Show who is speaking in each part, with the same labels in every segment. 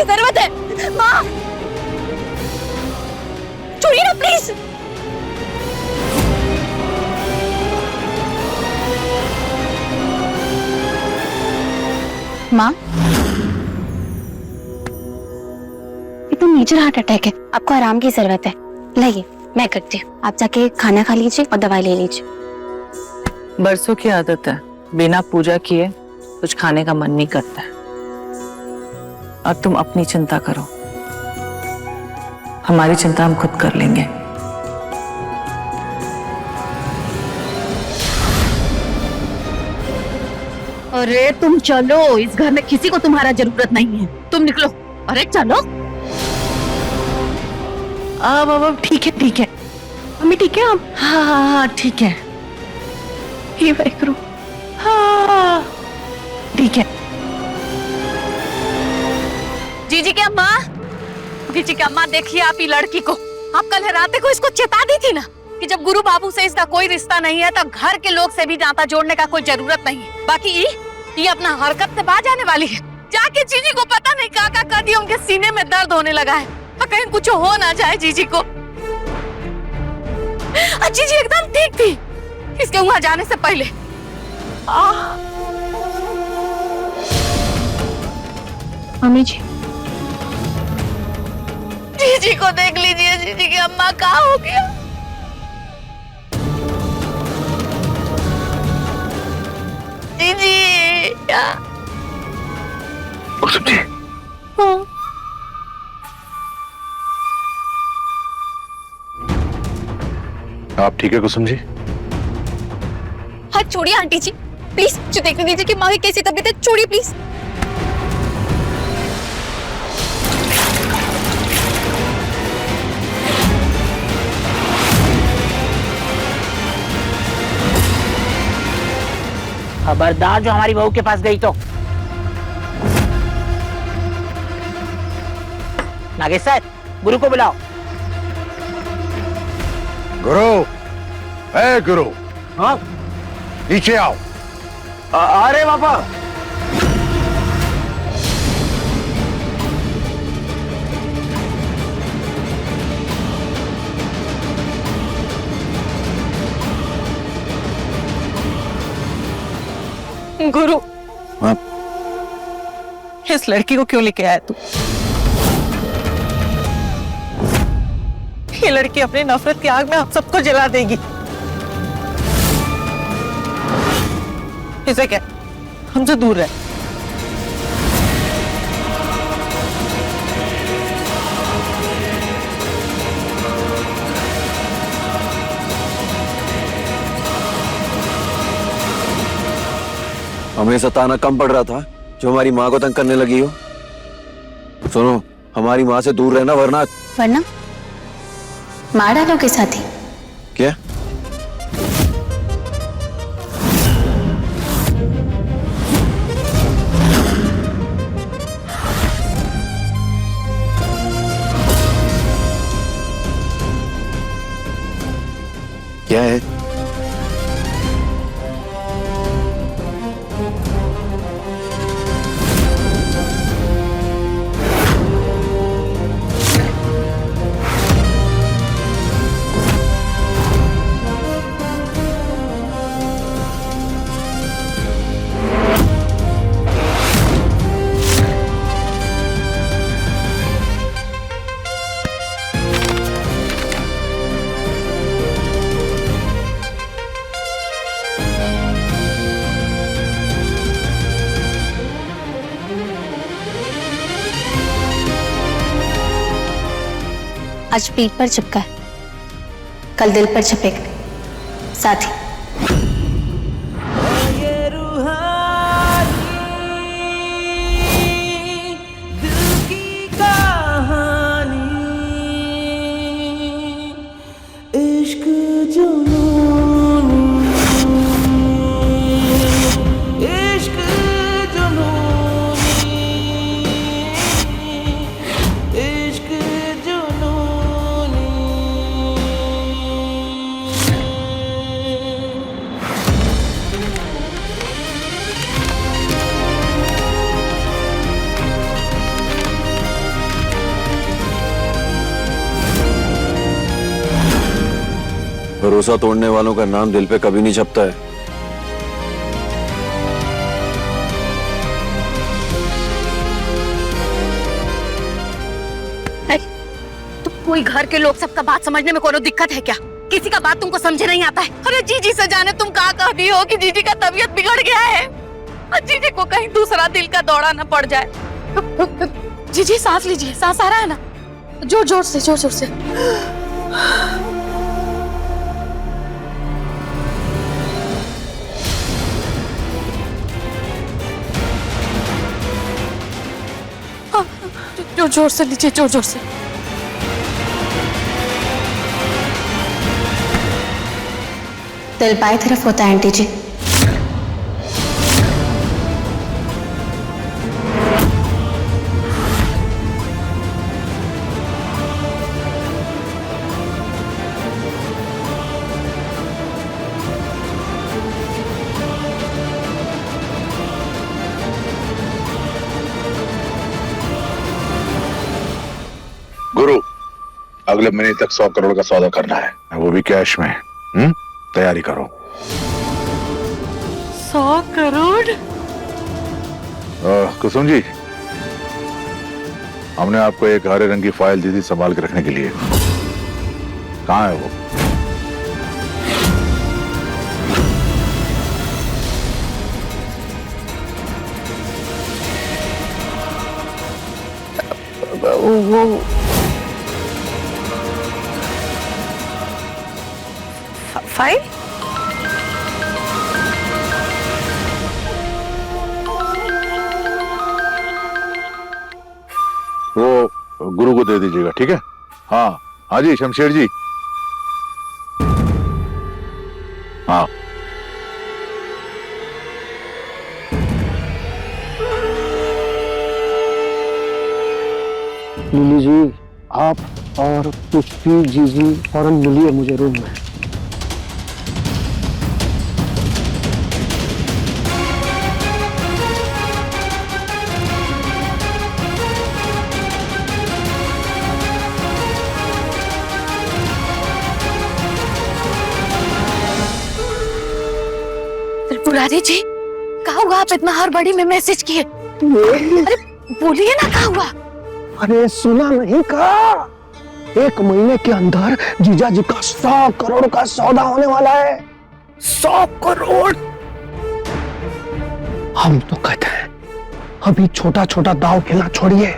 Speaker 1: की जरूरत है। माँ छोड़िए ना प्लीज। माँ ये तो मेजर हार्ट अटैक है, आपको आराम की जरूरत है। लाइए मैं करती हूँ, आप जाके खाना खा लीजिए और दवाई ले लीजिए।
Speaker 2: बरसों की आदत है, बिना पूजा किए कुछ खाने का मन नहीं करता है। और तुम अपनी चिंता करो, हमारी चिंता हम खुद कर लेंगे।
Speaker 1: अरे तुम चलो, इस घर में किसी को तुम्हारा जरूरत नहीं है, तुम निकलो। अरे चलो।
Speaker 2: अब ठीक है ठीक है
Speaker 1: मम्मी ठीक है आप?
Speaker 2: हाँ हाँ हाँ ठीक है। ये वाहिगुरु, हाँ ठीक है।
Speaker 1: जीजी की अम्मा, जीजी की अम्मा देखिए आप ही लड़की को, आप कल रात को इसको चेता दी थी ना कि जब गुरु बाबू से इसका कोई रिश्ता नहीं है तब घर के लोग से भी नाता जोड़ने का कोई जरूरत नहीं है। बाकी ये अपना हरकत से बाज आने वाली है। जाके जीजी को पता नहीं क्या कर दिया, उनके सीने में दर्द होने लगा है। कहीं कुछ हो ना जाए जीजी को। जीजी एकदम ठीक थी इसके वहां जाने से पहले। मम्मी जी, जीजी को देख लीजिए, जीजी की अम्मा कहाँ हो गया। जीजी क्या?
Speaker 3: जी
Speaker 1: हाँ।
Speaker 3: आप ठीक है कुसुम जी?
Speaker 1: हाथ छोड़िए आंटी जी प्लीज, जो देखने दीजिए कि माँ की कैसी तबीयत है, छोड़िए प्लीज।
Speaker 4: खबरदार जो हमारी बहू के पास गई तो। नागेश सर, गुरु को बुलाओ।
Speaker 3: गुरु, ए गुरु,
Speaker 4: हाँ
Speaker 3: नीचे आओ।
Speaker 4: अरे पापा।
Speaker 2: गुरु,
Speaker 3: हाँ?
Speaker 2: इस लड़की को क्यों लेके आया तू? ये लड़की अपनी नफरत की आग में हम सबको जला देगी। इसे क्या, हमसे दूर रह।
Speaker 5: हमें सताना कम पड़ रहा था जो हमारी माँ को तंग करने लगी हो। सुनो, हमारी माँ से दूर रहना वरना
Speaker 1: मार डालोगे साथी।
Speaker 5: क्या? क्या है?
Speaker 1: आज पीठ पर चिपका है, कल दिल पर चिपकेगा साथी।
Speaker 5: भरोसा तोड़ने वालों का नाम दिल पे कभी नहीं छपता है।
Speaker 1: कोई घर के लोग सबका बात समझने में कोनो दिक्कत है क्या? किसी का बात तुमको समझे नहीं आता है? अरे जीजी से जाने तुम कहा कह दी हो कि जीजी का तबीयत बिगड़ गया है और जीजी को कहीं दूसरा दिल का दौरा न पड़ जाए। जीजी सांस लीजिए, सांस आ रहा है ना? जोर जोर से, जोर जोर से। जोर जोर से लीजिए, जोर जोर से।
Speaker 6: दिल बाएं तरफ होता है आंटी जी।
Speaker 3: गुरु, अगले महीने तक 100 करोड़ का सौदा करना है, वो भी कैश में। तैयारी करो।
Speaker 1: 100 करोड़?
Speaker 3: कुसुम जी, हमने आपको एक हरे रंग की फाइल दी थी संभाल के रखने के लिए, कहाँ है वो?
Speaker 2: फाइल?
Speaker 3: वो गुरु को दे दीजिएगा, ठीक है? हाँ हाँ जी, शमशेर जी। हाँ
Speaker 7: लिली जी, आप और पुष्पी जीजी फौरन मिलिए मुझे रूम में।
Speaker 1: त्रिपुरारी जी, कहा हुआ आप इतना हड़बड़ी में मैसेज किए? अरे बोलिए ना, कहा हुआ?
Speaker 7: अरे सुना नहीं कहा? 1 महीने के अंदर जीजा जी का 100 करोड़ का सौदा होने वाला है। 100 करोड़! हम तो कहते हैं अभी छोटा छोटा दाव खेलना छोड़िए,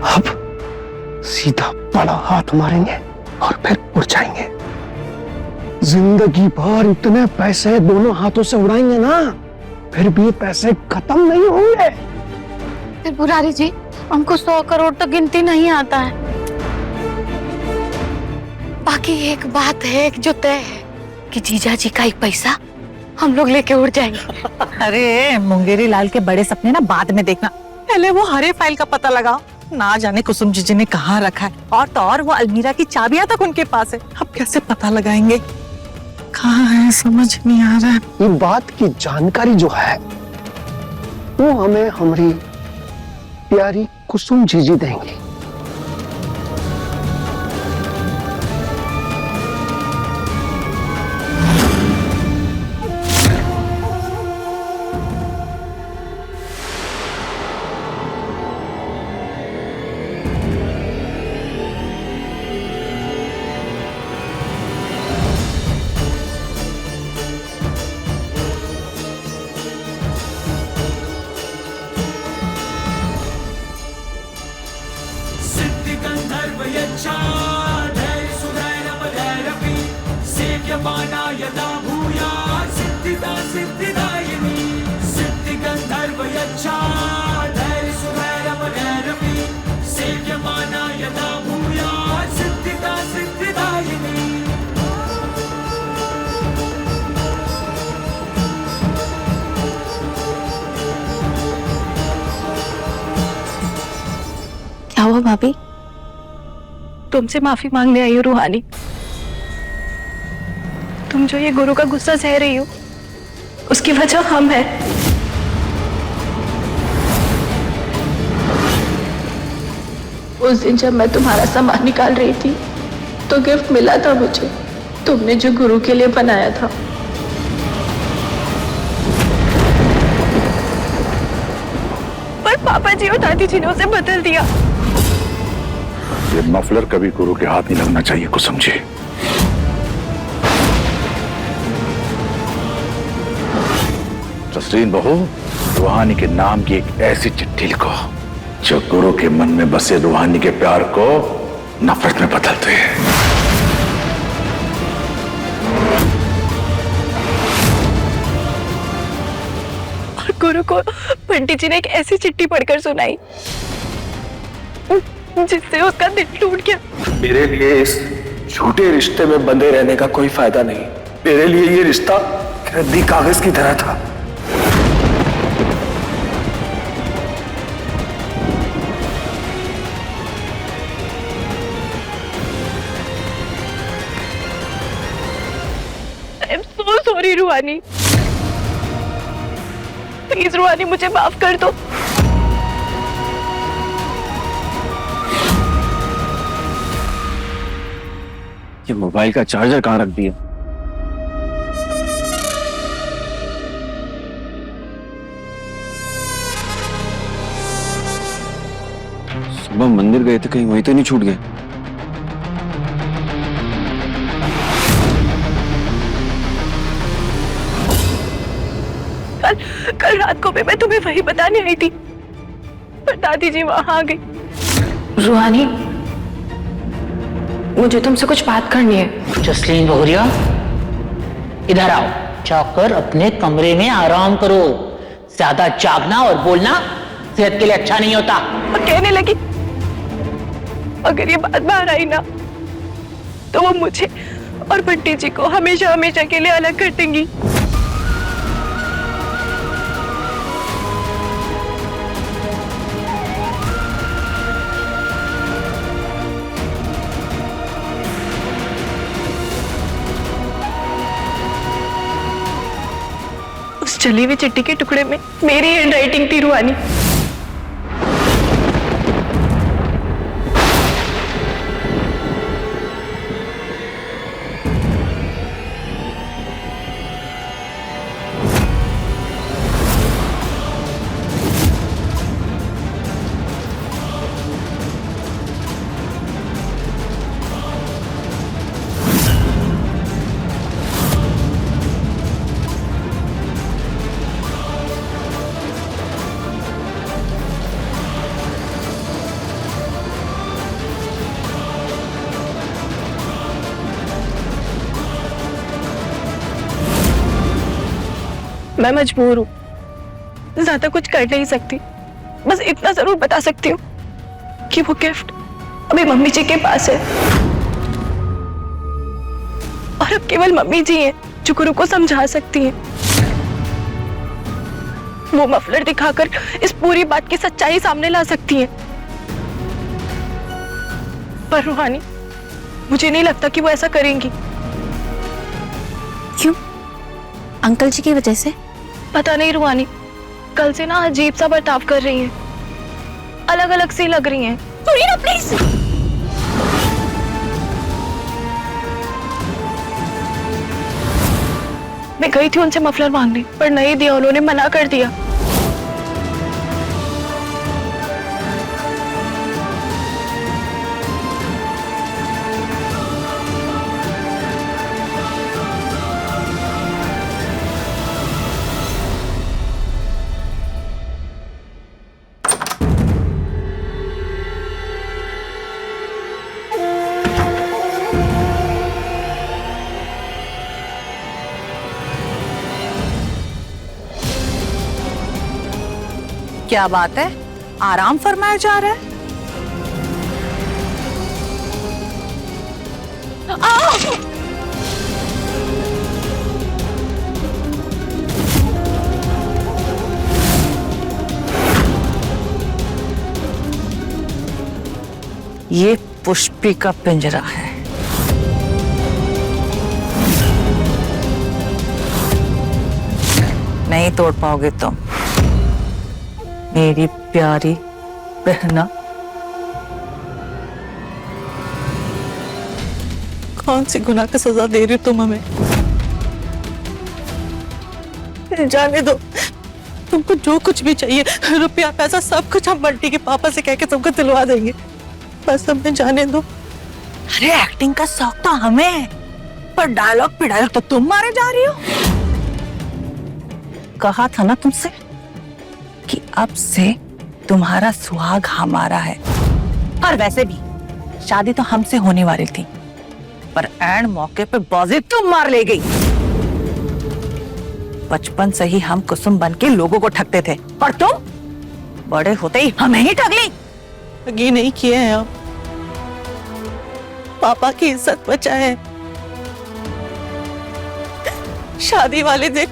Speaker 7: अब सीधा बड़ा हाथ मारेंगे और फिर उड़ जाएंगे। जिंदगी भर इतने पैसे दोनों हाथों से उड़ाएंगे ना, फिर भी ये पैसे खत्म नहीं होंगे।
Speaker 1: त्रिपुरारी जी, हमको 100 करोड़ तो गिनती नहीं आता है। बाकी एक बात है, एक जो तय है कि जीजा जी का एक पैसा हम लोग लेके उड़ जाएंगे।
Speaker 2: अरे मुंगेरी लाल के बड़े सपने ना बाद में देखना, पहले वो हरे फाइल का पता लगाओ। ना जाने कुसुम जीजी ने कहाँ रखा है, और तो और वो अलमीरा की चाबियां तक उनके पास है। अब कैसे पता लगाएंगे कहाँ है, समझ नहीं आ रहा है।
Speaker 7: ये बात की जानकारी जो है वो हमें हमारी प्यारी कुसुम जीजी देंगी।
Speaker 6: क्या हुआ भाभी?
Speaker 1: तुमसे माफी मांगने आई हो रूहानी। तुम जो ये गुरु का गुस्सा सह रही हो, उसकी वजह हम है।
Speaker 6: उस दिन जब मैं तुम्हारा सामान निकाल रही थी तो गिफ्ट मिला था मुझे, तुमने जो गुरु के लिए बनाया था,
Speaker 1: पर पापा जी और दादी जी ने उसे बदल दिया।
Speaker 3: ये मफलर कभी गुरु के हाथ नहीं लगना चाहिए, कुछ समझे। तस्रीन बहू, रूहानी के नाम की एक ऐसी चिट्ठी लिखो जो गुरु के मन में बसे रूहानी के प्यार को नफरत में बदलते हैं।
Speaker 1: गुरु को पंडित जी ने एक ऐसी चिट्ठी पढ़कर सुनाई जिससे उसका दिल टूट गया।
Speaker 7: मेरे लिए इस झूठे रिश्ते में बंधे रहने का कोई फायदा नहीं। मेरे लिए ये रिश्ता रद्दी कागज की तरह था।
Speaker 1: आई एम सो सॉरी रूहानी, प्लीज रूहानी मुझे माफ कर दो।
Speaker 5: ये मोबाइल का चार्जर कहाँ रख दिया? सुबह मंदिर गए थे, कहीं वहीं तो नहीं छूट गए?
Speaker 1: कल रात को भी मैं तुम्हें वही बताने आई थी, पर दादी जी वहां आ गई।
Speaker 6: रूहानी, मुझे तुमसे कुछ बात करनी है।
Speaker 4: जसलीन बहुरिया, इधर आओ। जाकर अपने कमरे में आराम करो। ज्यादा जागना और बोलना सेहत के लिए अच्छा नहीं होता।
Speaker 1: और कहने लगी अगर ये बात बाहर आई ना तो वो मुझे और भट्टी जी को हमेशा हमेशा के लिए अलग कर देंगी। उस जली हुई चिट्ठी के टुकड़े में मेरी हैंडराइटिंग थी रूहानी। मैं मजबूर हूँ, ज्यादा कुछ कर नहीं सकती। बस इतना जरूर बता सकती हूँ कि वो गिफ्ट अभी मम्मी जी के पास है और अब केवल मम्मी जी हैं जो गुरु को समझा सकती हैं। वो मफलर दिखाकर इस पूरी बात की सच्चाई सामने ला सकती हैं। पर रूहानी, मुझे नहीं लगता कि वो ऐसा करेंगी।
Speaker 6: क्यों? अंकल जी की वजह से?
Speaker 1: पता नहीं रूहानी, कल से ना अजीब सा बर्ताव कर रही हैं, अलग अलग सी लग रही हैं। सुनिए ना प्लीज। मैं गई थी उनसे मफलर मांगने, पर नहीं दिया, उन्होंने मना कर दिया।
Speaker 2: क्या बात है, आराम फरमाया जा रहा है? ये पुष्पी का पिंजरा है। नहीं तोड़ पाओगे तुम, मेरी प्यारी बहना। कौन सी गुनाह का सजा दे रही हो तुम हमें? जाने दो, तुमको जो कुछ भी चाहिए, रुपया पैसा सब कुछ हम बंटी के पापा से कह के तुमको दिलवा देंगे। बस हमें जाने दो। अरे एक्टिंग का शौक तो हमें है, पर डायलॉग पे डायलॉग तो तुम मारे जा रही हो। कहा था ना तुमसे कि अब से तुम्हारा सुहाग हमारा है। और वैसे भी शादी तो हमसे होने वाली थी, पर एंड मौके पे बाजी तुम मार ले गई। बचपन से ही हम कुसुम बन के लोगों को ठगते थे, और तुम बड़े होते ही हमें ही ठग ली। ठगी नहीं किए हैं हम, पापा की इज्जत बचाए। शादी वाले दिन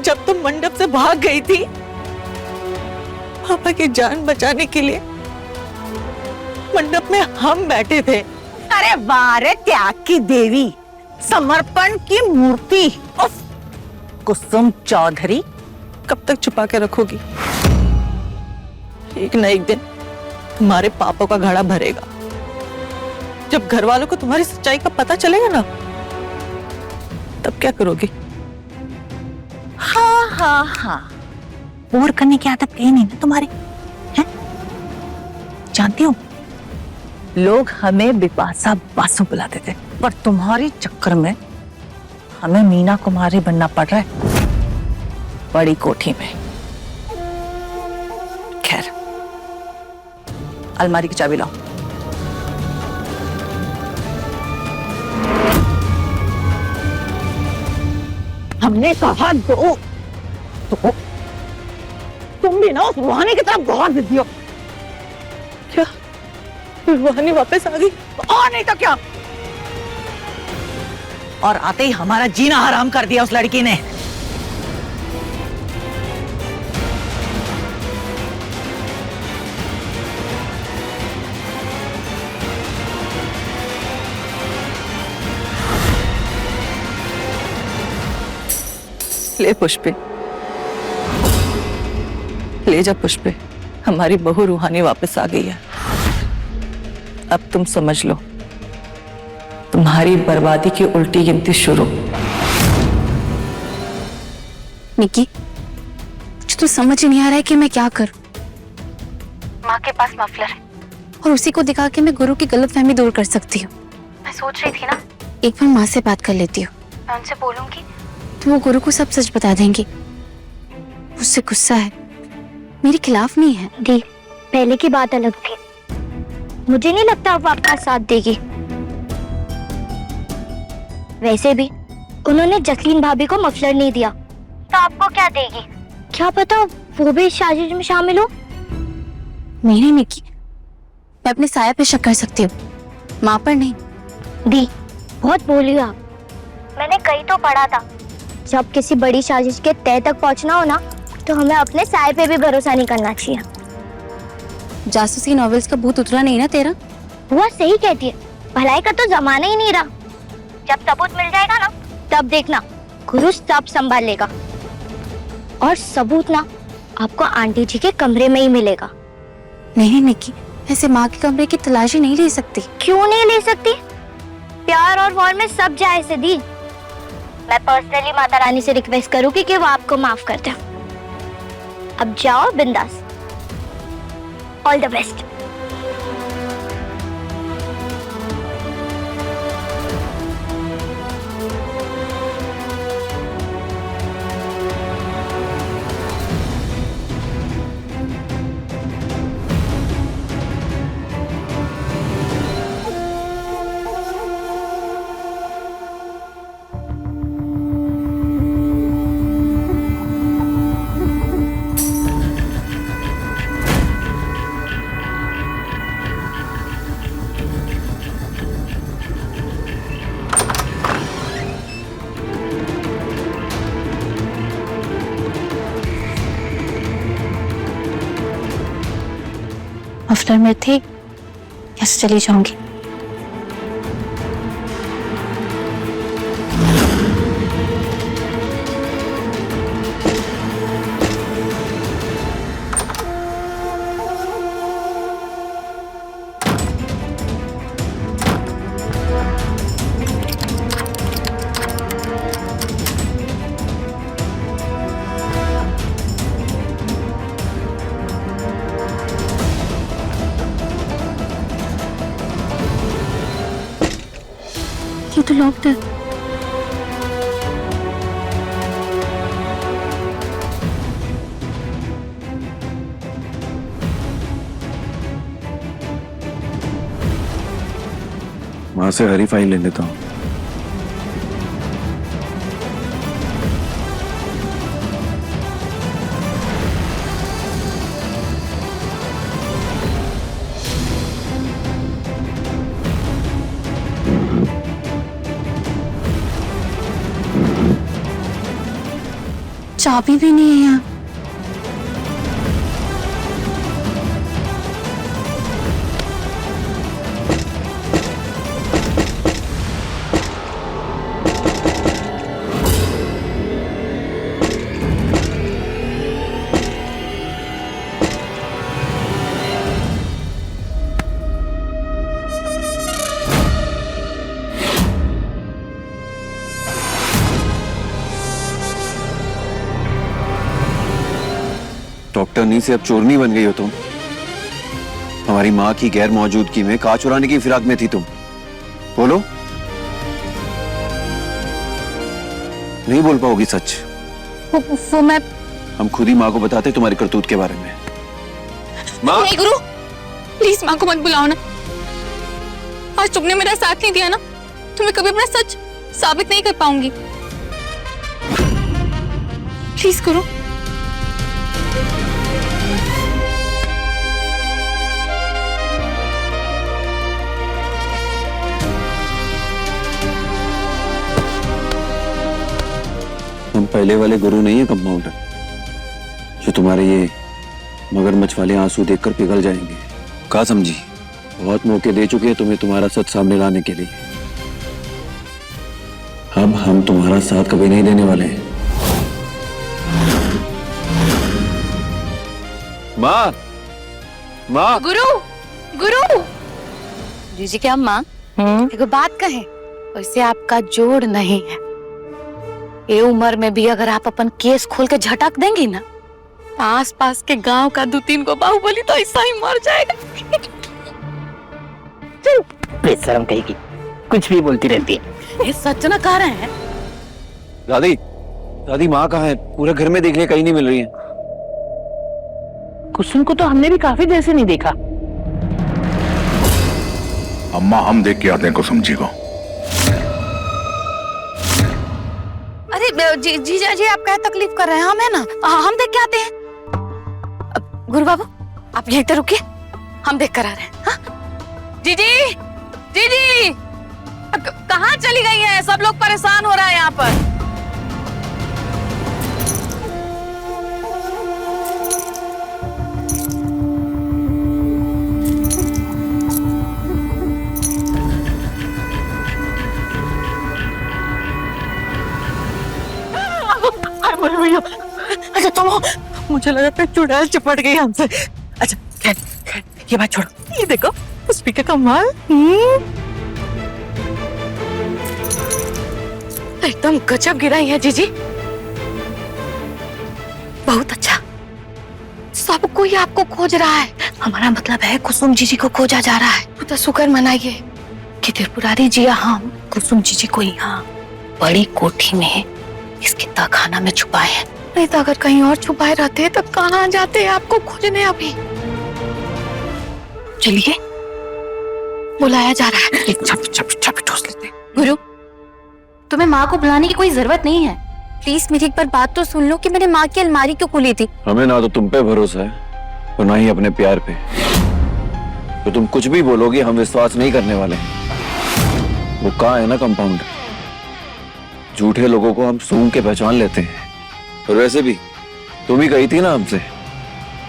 Speaker 2: जब तुम मंडप से भाग गई थी, पापा की जान बचाने के लिए मंडप में हम बैठे थे। अरे वाह रे त्याग की देवी, समर्पण की मूर्ति। उफ, कुसुम चौधरी, कब तक छुपा के रखोगी? एक न एक दिन तुम्हारे पापा का घड़ा भरेगा। जब घर वालों को तुम्हारी सच्चाई का पता चलेगा ना, तब क्या करोगी? हाँ हाँ हाँ, बोर करने की आदत कहीं नहीं ना तुम्हारी, है? जानती हूँ, लोग हमें बिपाशा बासु बुलाते थे, पर तुम्हारे चक्कर में हमें मीना कुमारी बनना पड़ रहा है, बड़ी कोठी में। खैर, अलमारी की चाबी लाओ। हमने कहा दो, तो तुम भी ना उस रूहानी की तरफ बहुत जिद्दी हो। क्या रूहानी वापस आ गई? और नहीं तो क्या, और आते ही हमारा जीना हराम कर दिया उस लड़की ने। ले पुष्पे, ले जा पुष्पे, हमारी बहू रूहानी वापस आ गई है। अब तुम समझ लो, तुम्हारी बर्बादी की उल्टी गिनती शुरू।
Speaker 6: निकी, मुझे तो समझ ही नहीं आ रहा है कि मैं क्या करूं। माँ के पास मफलर है और उसी को दिखा के मैं गुरु की गलतफहमी दूर कर सकती हूँ। मैं सोच रही थी ना, एक बार माँ से बात कर लेती हूँ। मैं उनसे बोलूंगी तो वो गुरु को सब सच बता देंगी। मुझसे गुस्सा है, मेरे खिलाफ नहीं है।
Speaker 8: दी, पहले की बात अलग थी। मुझे नहीं लगता वो आपका साथ देगी। वैसे भी उन्होंने जसलीन भाभी को मफलर नहीं दिया, तो आपको क्या देगी? क्या पता वो भी इस साजिश में शामिल हो।
Speaker 6: नहीं निकी, मैं अपने साया पे शक कर सकती हूँ, माँ पर नहीं।
Speaker 8: दी, बहुत बोली हो आप। मैंने कहीं तो पढ़ा था, जब किसी बड़ी साजिश के तह तक पहुंचना हो ना, तो हमें अपने साये पे भी भरोसा नहीं करना चाहिए।
Speaker 6: जासूसी नॉवेल्स का भूत उतरा नहीं ना तेरा?
Speaker 8: वो सही कहती है, भलाई का तो जमाना ही नहीं रहा। जब सबूत मिल जाएगा ना, तब देखना गुरु सब संभाल लेगा। और सबूत ना आपको आंटी जी के कमरे में ही मिलेगा।
Speaker 6: नहीं निकी, ऐसे माँ के कमरे की तलाशी नहीं ले सकती।
Speaker 8: क्यों नहीं ले सकती? प्यार और वॉर में सब जायज है दी। मैं पर्सनली माता रानी से रिक्वेस्ट करूंगी कि वो आपको माफ कर दे। अब जाओ बिंदास। All the best.
Speaker 6: मफलर में थे, कैसे चली जाऊंगी? ये तो लॉक्ड है।
Speaker 5: वहां से हरी फाइल ले लेता हूँ।
Speaker 6: चाबी भी नहीं है यहाँ।
Speaker 5: डॉक्टरनी से अब चोरनी बन गई हो तुम। हमारी माँ की गैर मौजूदगी में कार चुराने की फिराक में थी तुम। बोलो, नहीं बोल पाओगी सच?
Speaker 6: वो मैं
Speaker 5: हम खुद ही माँ को बताते तुम्हारी करतूत के बारे में। माँ,
Speaker 6: नहीं गुरु, प्लीज माँ को मत बुलाओ ना। आज तुमने मेरा साथ नहीं दिया ना, तो मैं कभी अपना सच साबित नहीं कर पाऊंगी। प्लीज गुरु।
Speaker 5: हम पहले वाले गुरु नहीं है कंपाउंडर, जो तुम्हारे ये मगरमच्छ वाले आंसू देखकर पिघल जाएंगे। कहा समझी? बहुत मौके दे चुके हैं तुम्हें तुम्हारा सच सामने लाने के लिए। अब हम तुम्हारा साथ कभी नहीं देने वाले हैं। माँ, माँ।
Speaker 1: गुरु, गुरु। जीजी की अम्मा एक बात कहें, वैसे आपका जोड़ नहीं है। ये उम्र में भी अगर आप अपन केस खोल के झटक देंगी ना, आस पास के गांव का 2-3 को बाहुबली तो ऐसा ही मर जाएगा।
Speaker 4: बेशरम कहेगी, कुछ भी बोलती रहती है।
Speaker 1: ये सच ना कह रहे हैं?
Speaker 5: दादी, दादी माँ कहाँ है? पूरे घर में देख लिया, कहीं नहीं मिल रही है।
Speaker 4: कुसुम को तो हमने भी काफी देर से नहीं देखा।
Speaker 3: अम्मा, हम देख के आते हैं कुसुम जी को।
Speaker 1: अरे जीजा जी, आप क्या तकलीफ कर रहे हैं? हम है ना, हम देख के आते हैं। गुरु बाबू, आप यहीं पे रुकिए, हम देख कर आ रहे हैं। हाँ? जीजी, जीजी, कहाँ चली गई है? सब लोग परेशान हो रहा है यहाँ पर।
Speaker 2: अच्छा तुम, मुझे लगा था चुड़ैल चिपट गई हमसे। अच्छा खैर खैर, ये बात छोड़ो, ये देखो उस पी का कमाल।
Speaker 1: एकदम गजब गिराई है जीजी, बहुत अच्छा। सब कोई आपको खोज रहा है। हमारा मतलब है कुसुम जीजी को खोजा जा रहा है। तो शुक्र मनाइए कि त्रिपुरारी जी हम कुसुम जीजी को यहाँ बड़ी कोठी में इसके तहखाना में छुपाए हैं। नहीं तो अगर कहीं और छुपाए रहते तो कहाँ जाते आपको खोजने। अभी चलिए, बुलाया जा रहा है।
Speaker 2: छप ठोस लेते हैं।
Speaker 6: गुरु, तुम्हें माँ को बुलाने की कोई जरूरत नहीं है। प्लीज मेरी एक बार बात तो सुन लो कि मैंने माँ की अलमारी क्यों खोली थी।
Speaker 5: हमें ना तो तुम पे भरोसा है और ना ही अपने प्यार पे। तो तुम कुछ भी बोलोगे हम विश्वास नहीं करने वाले। वो कहाँ है ना कंपाउंडर, झूठे लोगों को हम सूंघ के पहचान लेते हैं। और वैसे भी तुम ही कही थी ना हमसे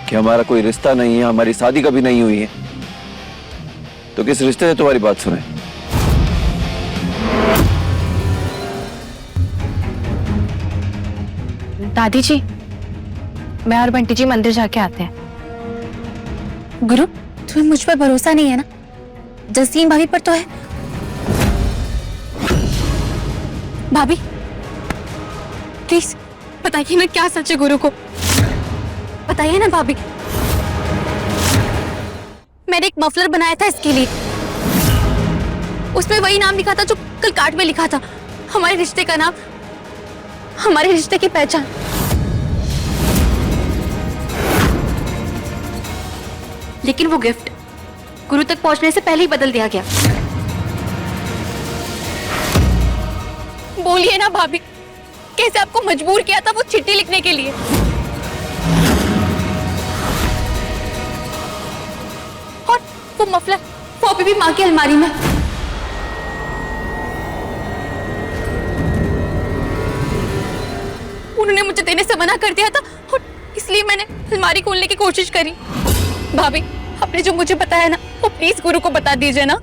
Speaker 5: कि हमारा कोई रिश्ता नहीं है, हमारी शादी कभी नहीं हुई है। तो किस रिश्ते से तुम्हारी बात सुने?
Speaker 6: दादी जी, मैं और बंटी जी मंदिर जाके आते हैं। गुरु, तुम्हें मुझ पर भरोसा नहीं है ना? जसीम भाभी पर तो है। भाभी प्लीज बताइए ना, क्या सच है? गुरु को बताइए ना भाभी। मैंने एक मफलर बनाया था इसके लिए। उसमें वही नाम लिखा था जो कल कार्ड में लिखा था, हमारे रिश्ते का नाम, हमारे रिश्ते की पहचान। लेकिन वो गिफ्ट गुरु तक पहुंचने से पहले ही बदल दिया गया।
Speaker 1: बोलिए ना भाभी, कैसे आपको मजबूर किया था वो चिट्ठी लिखने के लिए?
Speaker 6: और वो मफलर, वो अभी भी माँ की अलमारी में।
Speaker 1: उन्होंने मुझे देने से मना कर दिया था और इसलिए मैंने अलमारी खोलने की कोशिश करी। भाभी, आपने जो मुझे बताया ना, वो प्लीज गुरु को बता दीजिए ना।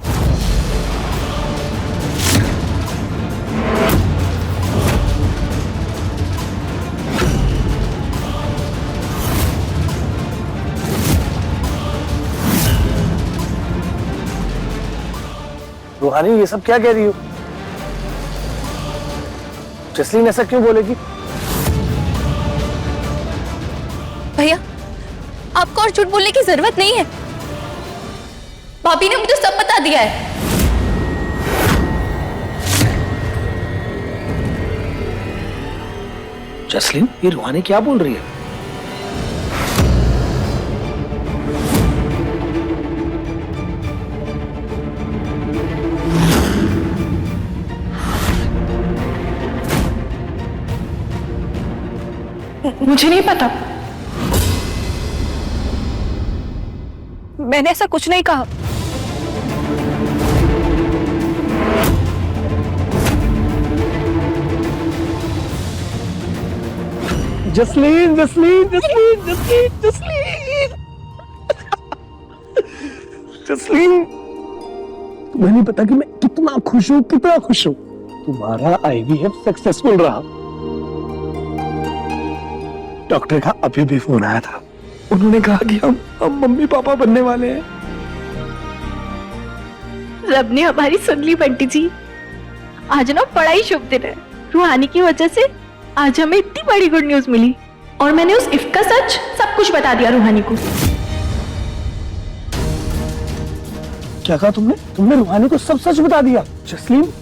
Speaker 7: रूहानी, ये सब क्या कह रही हो? जसलीन ऐसा क्यों बोलेगी?
Speaker 1: भैया, आपको और झूठ बोलने की जरूरत नहीं है। भाभी ने मुझे सब बता दिया है।
Speaker 7: जसलीन, ये रूहानी क्या बोल रही है?
Speaker 2: मुझे नहीं पता, मैंने ऐसा कुछ नहीं कहा।
Speaker 7: जसलीन, जसलीन, जसलीन, जसलीन, जसलीन, जसलीन, तुम्हें नहीं पता कि मैं कितना खुश हूँ, कितना खुश हूँ। तुम्हारा आईवीएफ सक्सेसफुल रहा। डॉक्टर का अभी भी फोन आया था, उन्होंने कहा कि हम मम्मी पापा बनने वाले हैं।
Speaker 9: रब ने हमारी सुन ली बंटी जी। आज ना बड़ा ही शुभ दिन है। रूहानी की वजह से आज हमें इतनी बड़ी गुड न्यूज मिली और मैंने उस इफ्क का सच सब कुछ बता दिया रूहानी को।
Speaker 7: क्या कहा तुमने? तुमने रूहानी को सब सच बता दिया? जसलीन,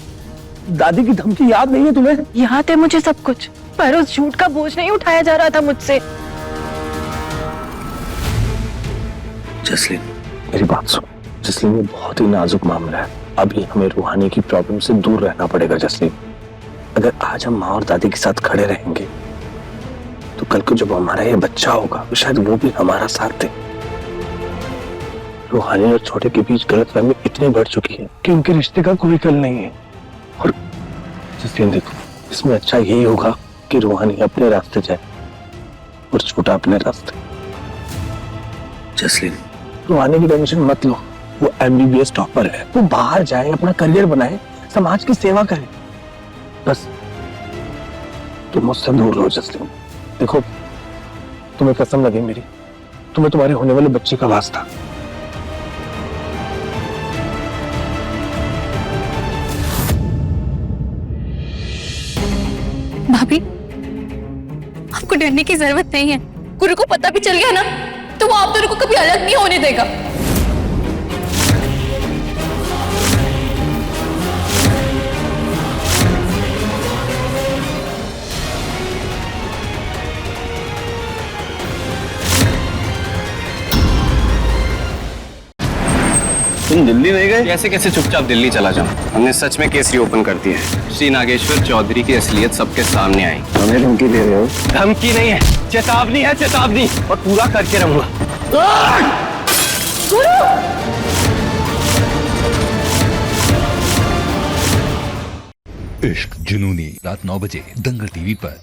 Speaker 7: दादी की धमकी याद नहीं है तुम्हें?
Speaker 9: याद है मुझे सब कुछ, पर उस झूठ का बोझ नहीं उठाया जा रहा था मुझसे।
Speaker 7: जसलीन, मेरी बात सुन। जसलीन, ये बहुत ही नाजुक मामला है। अभी हमें रूहानी की प्रॉब्लम से दूर रहना पड़ेगा। जसलीन, अगर आज हम माँ और दादी के साथ खड़े रहेंगे तो कल को जब हमारा ये बच्चा होगा तो शायद वो भी हमारा साथ दे। रूहानी और छोटे के बीच गलतफहमी इतनी बढ़ चुकी है कि उनके रिश्ते का कोई कल नहीं है। और जसलीन देखो, इसमें अच्छा यही होगा कि रूहानी अपने रास्ते जाए और छोटा अपने रास्ते। जसलीन, रूहानी की टेंशन मत लो। वो एमबीबीएस टॉपर है, वो बाहर जाए, अपना करियर बनाए, समाज की सेवा करे। बस तुम मुझसे दूर रहो जसलीन। देखो, तुम्हें कसम लगे मेरी, तुम्हें तुम्हारे होने वाले बच्चे का वास्ता।
Speaker 1: भाभी, आपको डरने की जरूरत नहीं है। गुरु को पता भी चल गया ना तो वो आप दोनों को कभी अलग नहीं होने देगा।
Speaker 10: तुम दिल्ली नहीं गए? कैसे कैसे चुपचाप दिल्ली चला जाऊं? हमने सच में केस रीओपन कर दिया है। श्री नागेश्वर चौधरी की असलियत सबके सामने आई।
Speaker 7: हमें धमकी दे रहे हो?
Speaker 10: धमकी नहीं है, चेतावनी है, चेतावनी, और पूरा करके रहूंगा।
Speaker 11: इश्क जुनूनी, रात 9 बजे दंगल टीवी पर।